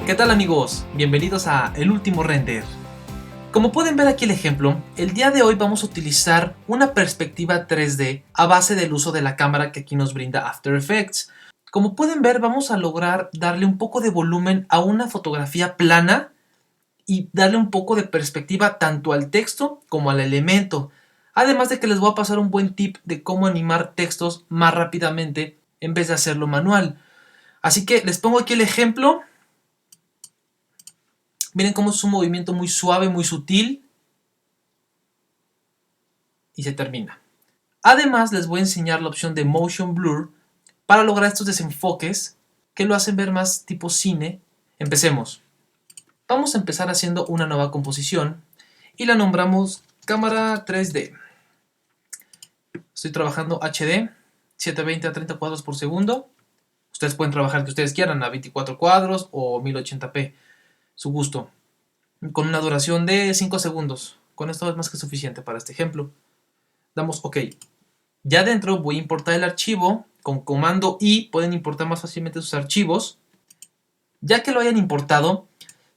¿Qué tal amigos? Bienvenidos a El Último Render. Como pueden ver aquí el ejemplo, el día de hoy vamos a utilizar una perspectiva 3D a base del uso de la cámara que aquí nos brinda After Effects. Como pueden ver, vamos a lograr darle un poco de volumen a una fotografía plana y darle un poco de perspectiva tanto al texto como al elemento. Además de que les voy a pasar un buen tip de cómo animar textos más rápidamente en vez de hacerlo manual. Así que les pongo aquí el ejemplo. Miren cómo es un movimiento muy suave, muy sutil. Y se termina. Además les voy a enseñar la opción de Motion Blur para lograr estos desenfoques que lo hacen ver más tipo cine. Empecemos. Vamos a empezar haciendo una nueva composición y la nombramos cámara 3D. Estoy trabajando HD, 720 a 30 cuadros por segundo. Ustedes pueden trabajar que ustedes quieran a 24 cuadros o 1080p. Su gusto, con una duración de 5 segundos. Con esto es más que suficiente para este ejemplo. Damos OK. Ya dentro voy a importar el archivo. Con comando I pueden importar más fácilmente sus archivos. Ya que lo hayan importado,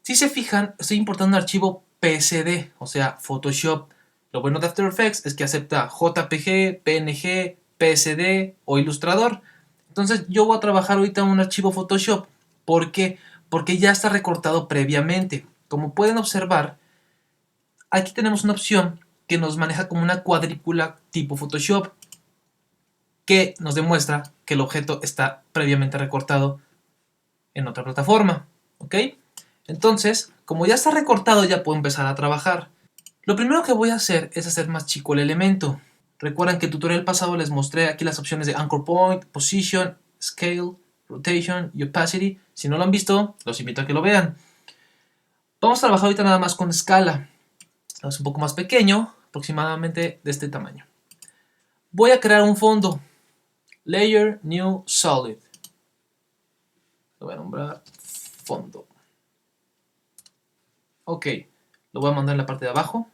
si se fijan, estoy importando un archivo PSD, o sea, Photoshop. Lo bueno de After Effects es que acepta JPG, PNG, PSD o Illustrator. Entonces yo voy a trabajar ahorita un archivo Photoshop. ¿Por qué? Porque ya está recortado previamente. Como pueden observar, aquí tenemos una opción que nos maneja como una cuadrícula tipo Photoshop, que nos demuestra que el objeto está previamente recortado en otra plataforma. ¿Ok? Entonces, como ya está recortado, ya puedo empezar a trabajar. Lo primero que voy a hacer es hacer más chico el elemento. Recuerdan que en el tutorial pasado les mostré aquí las opciones de Anchor Point, Position, Scale, Rotation y Opacity. Si no lo han visto, los invito a que lo vean. Vamos a trabajar ahorita nada más con escala. Es un poco más pequeño, aproximadamente de este tamaño. Voy a crear un fondo. Layer, New, Solid. Lo voy a nombrar fondo. Ok, lo voy a mandar en la parte de abajo.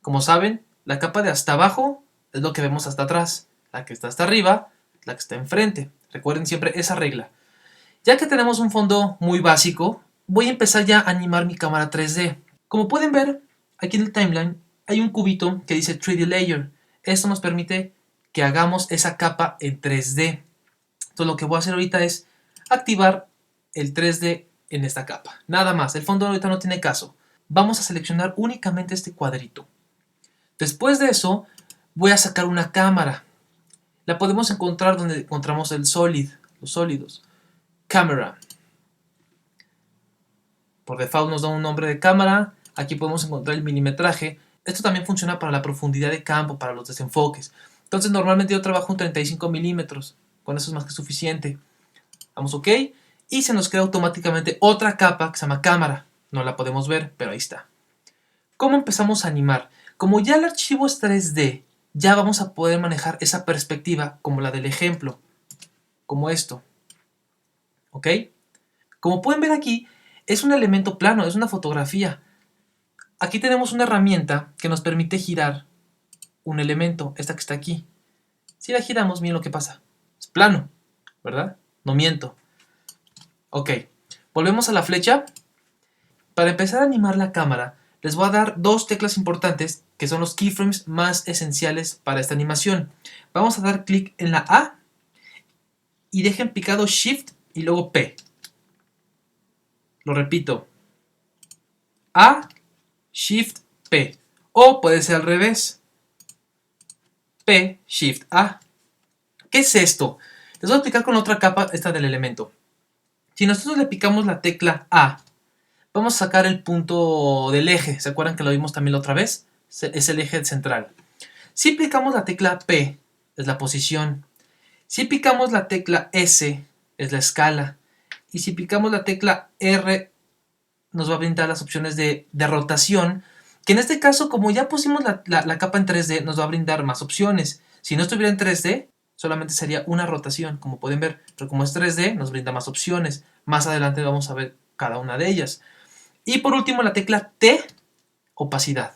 Como saben, la capa de hasta abajo es lo que vemos hasta atrás. La que está hasta arriba, la que está enfrente. Recuerden siempre esa regla. Ya que tenemos un fondo muy básico, voy a empezar ya a animar mi cámara 3D. Como pueden ver, aquí en el timeline hay un cubito que dice 3D Layer. Esto nos permite que hagamos esa capa en 3D. Entonces lo que voy a hacer ahorita es activar el 3D en esta capa. Nada más, el fondo ahorita no tiene caso. Vamos a seleccionar únicamente este cuadrito. Después de eso, voy a sacar una cámara. La podemos encontrar donde encontramos el solid, los sólidos. Camera. Por default nos da un nombre de cámara. Aquí podemos encontrar el milimetraje. Esto también funciona para la profundidad de campo, para los desenfoques. Entonces normalmente yo trabajo en 35 milímetros. Con eso es más que suficiente. Damos OK. Y se nos crea automáticamente otra capa que se llama cámara. No la podemos ver, pero ahí está. ¿Cómo empezamos a animar? Como ya el archivo es 3D, ya vamos a poder manejar esa perspectiva como la del ejemplo. Como esto. ¿Ok? Como pueden ver aquí, es un elemento plano, es una fotografía. Aquí tenemos una herramienta que nos permite girar un elemento, esta que está aquí. Si la giramos, miren lo que pasa. Es plano, ¿verdad? No miento. Ok, volvemos a la flecha. Para empezar a animar la cámara, les voy a dar dos teclas importantes que son los keyframes más esenciales para esta animación. Vamos a dar clic en la A y dejen picado Shift y luego P. Lo repito. A, Shift, P. O puede ser al revés. P, Shift, A. ¿Qué es esto? Les voy a explicar con otra capa esta del elemento. Si nosotros le picamos la tecla A, vamos a sacar el punto del eje. ¿Se acuerdan que lo vimos también la otra vez? Es el eje central. Si picamos la tecla P, es la posición. Si picamos la tecla S, es la escala. Y si picamos la tecla R, nos va a brindar las opciones de rotación. Que en este caso, como ya pusimos la capa en 3D, nos va a brindar más opciones. Si no estuviera en 3D, solamente sería una rotación, como pueden ver. Pero como es 3D, nos brinda más opciones. Más adelante vamos a ver cada una de ellas. Y por último la tecla T, opacidad.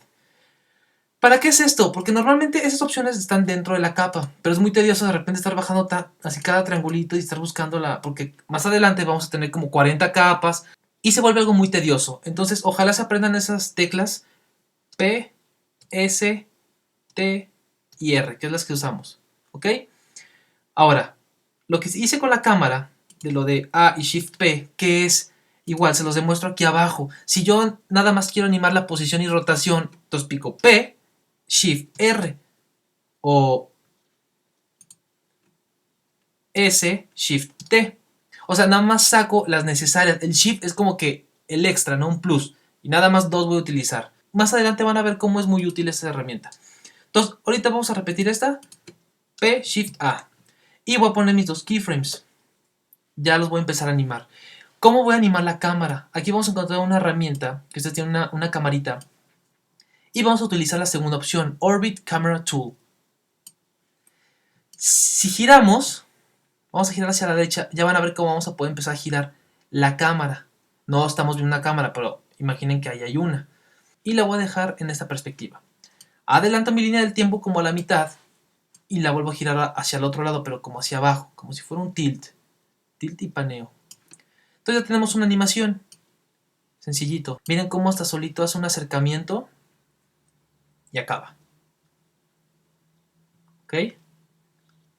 ¿Para qué es esto? Porque normalmente esas opciones están dentro de la capa, pero es muy tedioso de repente estar bajando así cada triangulito y estar buscándola, porque más adelante vamos a tener como 40 capas y se vuelve algo muy tedioso. Entonces, ojalá se aprendan esas teclas P, S, T y R, que es las que usamos, ¿ok? Ahora, lo que hice con la cámara, de lo de A y Shift P, que es igual, se los demuestro aquí abajo. Si yo nada más quiero animar la posición y rotación, entonces pico P, Shift R o S, Shift T. O sea, nada más saco las necesarias. El Shift es como que el extra, no un plus. Y nada más dos voy a utilizar. Más adelante van a ver cómo es muy útil esta herramienta. Entonces, ahorita vamos a repetir esta. P, Shift, A. Y voy a poner mis dos keyframes. Ya los voy a empezar a animar. ¿Cómo voy a animar la cámara? Aquí vamos a encontrar una herramienta, que usted tiene una camarita. Y vamos a utilizar la segunda opción, Orbit Camera Tool. Si giramos, vamos a girar hacia la derecha, ya van a ver cómo vamos a poder empezar a girar la cámara. No estamos viendo una cámara, pero imaginen que ahí hay una. Y la voy a dejar en esta perspectiva. Adelanto mi línea del tiempo como a la mitad y la vuelvo a girar hacia el otro lado, pero como hacia abajo, como si fuera un tilt. Tilt y paneo. Entonces ya tenemos una animación. Sencillito. Miren cómo hasta solito hace un acercamiento y acaba. ¿Ok?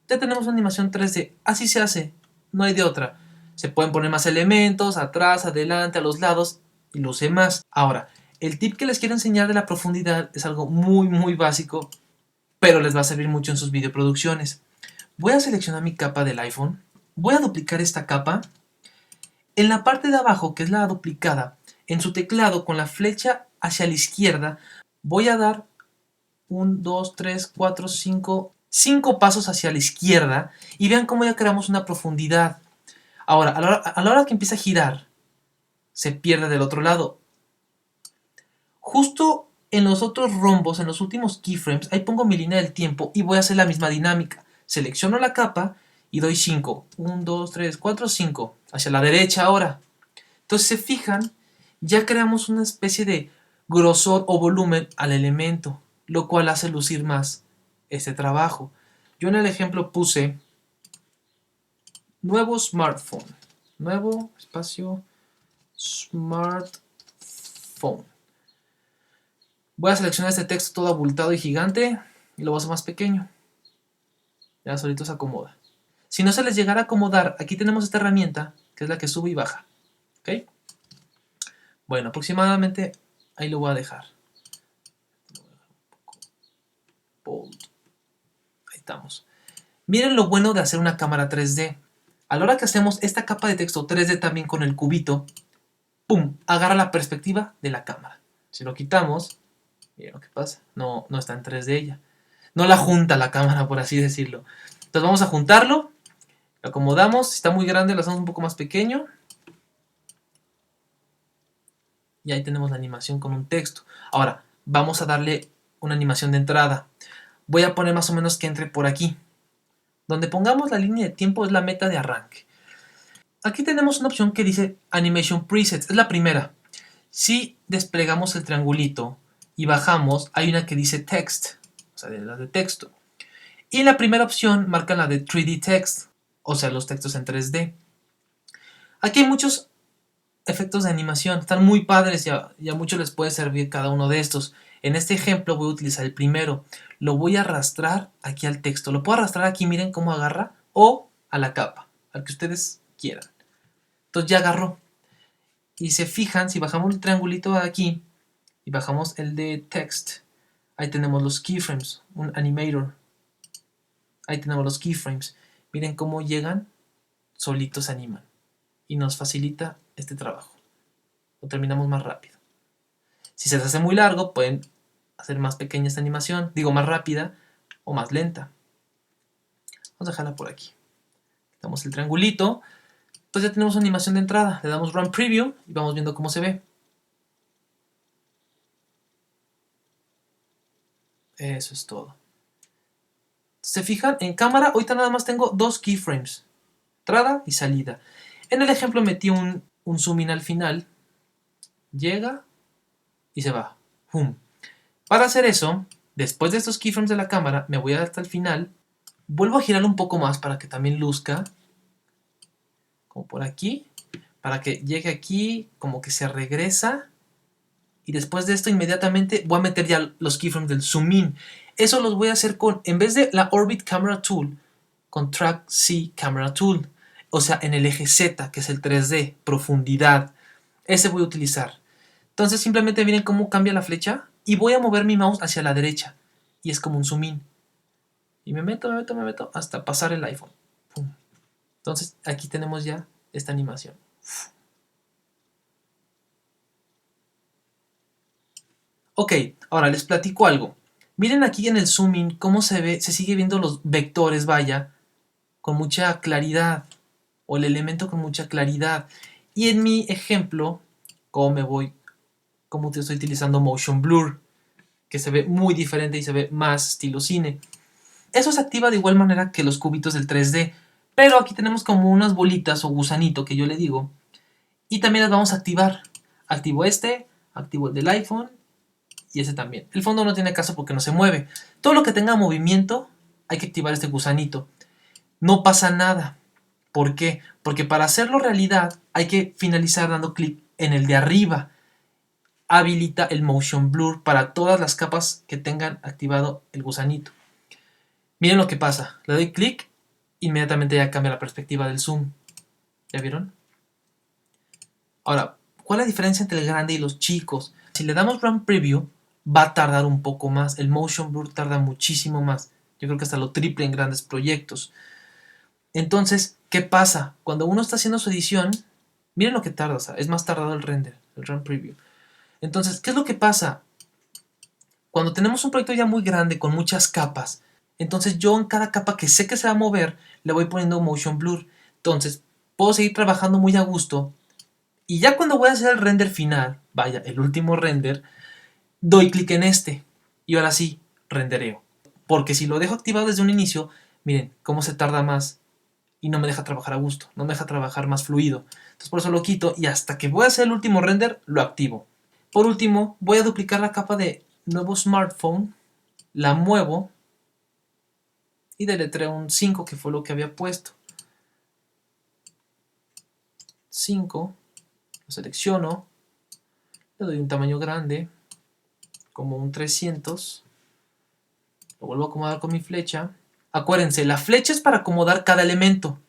Ya tenemos una animación 3D. Así se hace. No hay de otra. Se pueden poner más elementos, atrás, adelante, a los lados, y luce más. Ahora, el tip que les quiero enseñar de la profundidad es algo muy básico, pero les va a servir mucho en sus videoproducciones. Voy a seleccionar mi capa del iPhone. Voy a duplicar esta capa. En la parte de abajo, que es la duplicada, en su teclado con la flecha hacia la izquierda, voy a dar 1, 2, 3, 4, 5 pasos hacia la izquierda y vean cómo ya creamos una profundidad. Ahora, a la hora que empieza a girar, se pierde del otro lado. Justo en los otros rombos, en los últimos keyframes, ahí pongo mi línea del tiempo y voy a hacer la misma dinámica. Selecciono la capa y doy 5. 1, 2, 3, 4, 5. Hacia la derecha ahora. Entonces, se fijan, ya creamos una especie de grosor o volumen al elemento, lo cual hace lucir más este trabajo. Yo en el ejemplo puse nuevo smartphone. Nuevo espacio smartphone. Voy a seleccionar este texto todo abultado y gigante y lo voy a hacer más pequeño. Ya solito se acomoda. Si no se les llegara a acomodar, aquí tenemos esta herramienta que es la que sube y baja. ¿Ok? Bueno, aproximadamente ahí lo voy a dejar. Bold. Ahí estamos. Miren lo bueno de hacer una cámara 3D. A la hora que hacemos esta capa de texto 3D también con el cubito, ¡pum! Agarra la perspectiva de la cámara. Si lo quitamos, miren lo que pasa. No está en 3D ella. No la junta la cámara, por así decirlo. Entonces vamos a juntarlo. Lo acomodamos. Si está muy grande, lo hacemos un poco más pequeño. Y ahí tenemos la animación con un texto. Ahora, vamos a darle una animación de entrada. Voy a poner más o menos que entre por aquí. Donde pongamos la línea de tiempo es la meta de arranque. Aquí tenemos una opción que dice Animation Presets. Es la primera. Si desplegamos el triangulito y bajamos, hay una que dice Text. O sea, de las de texto. Y la primera opción marca la de 3D Text. O sea, los textos en 3D. Aquí hay muchos efectos de animación, están muy padres y a muchos les puede servir cada uno de estos. En este ejemplo voy a utilizar el primero. Lo voy a arrastrar aquí al texto. Lo puedo arrastrar aquí, miren cómo agarra, o a la capa, al que ustedes quieran. Entonces ya agarró. Y se fijan, si bajamos el triangulito de aquí y bajamos el de text, ahí tenemos los keyframes, un animator. Ahí tenemos los keyframes. Miren cómo llegan, solitos se animan. Y nos facilita este trabajo. Lo terminamos más rápido. Si se les hace muy largo, pueden hacer más pequeña esta animación, digo más rápida o más lenta. Vamos a dejarla por aquí. Quitamos el triangulito. Entonces ya tenemos una animación de entrada. Le damos Run Preview y vamos viendo cómo se ve. Eso es todo. ¿Se fijan? En cámara, ahorita nada más tengo dos keyframes. Entrada y salida. En el ejemplo metí un zoom in al final. llega y se va. ¡Pum! Para hacer eso, después de estos keyframes de la cámara, me voy hasta el final, vuelvo a girar un poco más para que también luzca, como por aquí, para que llegue aquí, como que se regresa, y después de esto inmediatamente voy a meter ya los keyframes del zoom in. Eso los voy a hacer con, en vez de la Orbit Camera Tool, con Track C Camera Tool, o sea, en el eje Z, que es el 3D, profundidad. Ese voy a utilizar. Entonces simplemente miren cómo cambia la flecha y voy a mover mi mouse hacia la derecha y es como un zoom in. Y me meto hasta pasar el iPhone. ¡Pum! Entonces aquí tenemos ya esta animación. Ok, ahora les platico algo. Miren aquí en el zoom in cómo se ve, se sigue viendo los vectores, vaya, con mucha claridad, o el elemento con mucha claridad. Y en mi ejemplo, como estoy utilizando Motion Blur, que se ve muy diferente y se ve más estilo cine. Eso se activa de igual manera que los cubitos del 3D, pero aquí tenemos como unas bolitas o gusanito que yo le digo, y también las vamos a activar. Activo este, activo el del iPhone, y ese también. El fondo no tiene caso porque no se mueve. Todo lo que tenga movimiento, hay que activar este gusanito. No pasa nada. ¿Por qué? Porque para hacerlo realidad, hay que finalizar dando clic en el de arriba. Habilita el Motion Blur para todas las capas que tengan activado el gusanito. Miren lo que pasa. Le doy clic, inmediatamente ya cambia la perspectiva del zoom. ¿Ya vieron? Ahora, ¿cuál es la diferencia entre el grande y los chicos? Si le damos Run Preview, va a tardar un poco más. El Motion Blur tarda muchísimo más. Yo creo que hasta lo triple en grandes proyectos. Entonces, ¿qué pasa? Cuando uno está haciendo su edición, miren lo que tarda. O sea, es más tardado el render, el Run Preview. Entonces, ¿qué es lo que pasa? Cuando tenemos un proyecto ya muy grande, con muchas capas, entonces yo en cada capa que sé que se va a mover, le voy poniendo Motion Blur. Entonces, puedo seguir trabajando muy a gusto. Y ya cuando voy a hacer el render final, vaya, el último render, doy clic en este. Y ahora sí, rendereo. Porque si lo dejo activado desde un inicio, miren cómo se tarda más. Y no me deja trabajar a gusto, no me deja trabajar más fluido. Entonces por eso lo quito y hasta que voy a hacer el último render, lo activo. Por último, voy a duplicar la capa de nuevo smartphone, la muevo y deletreo un 5 que fue lo que había puesto. 5, lo selecciono, le doy un tamaño grande, como un 300, lo vuelvo a acomodar con mi flecha. Acuérdense, la flecha es para acomodar cada elemento,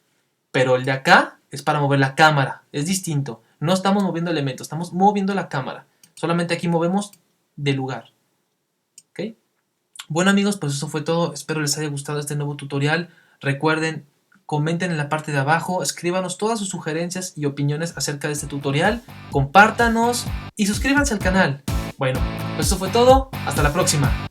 pero el de acá es para mover la cámara, es distinto. No estamos moviendo elementos, estamos moviendo la cámara. Solamente aquí movemos de lugar. ¿Ok? Bueno amigos, pues eso fue todo. Espero les haya gustado este nuevo tutorial. Recuerden, comenten en la parte de abajo, escríbanos todas sus sugerencias y opiniones acerca de este tutorial. Compártanos y suscríbanse al canal. Bueno, pues eso fue todo. Hasta la próxima.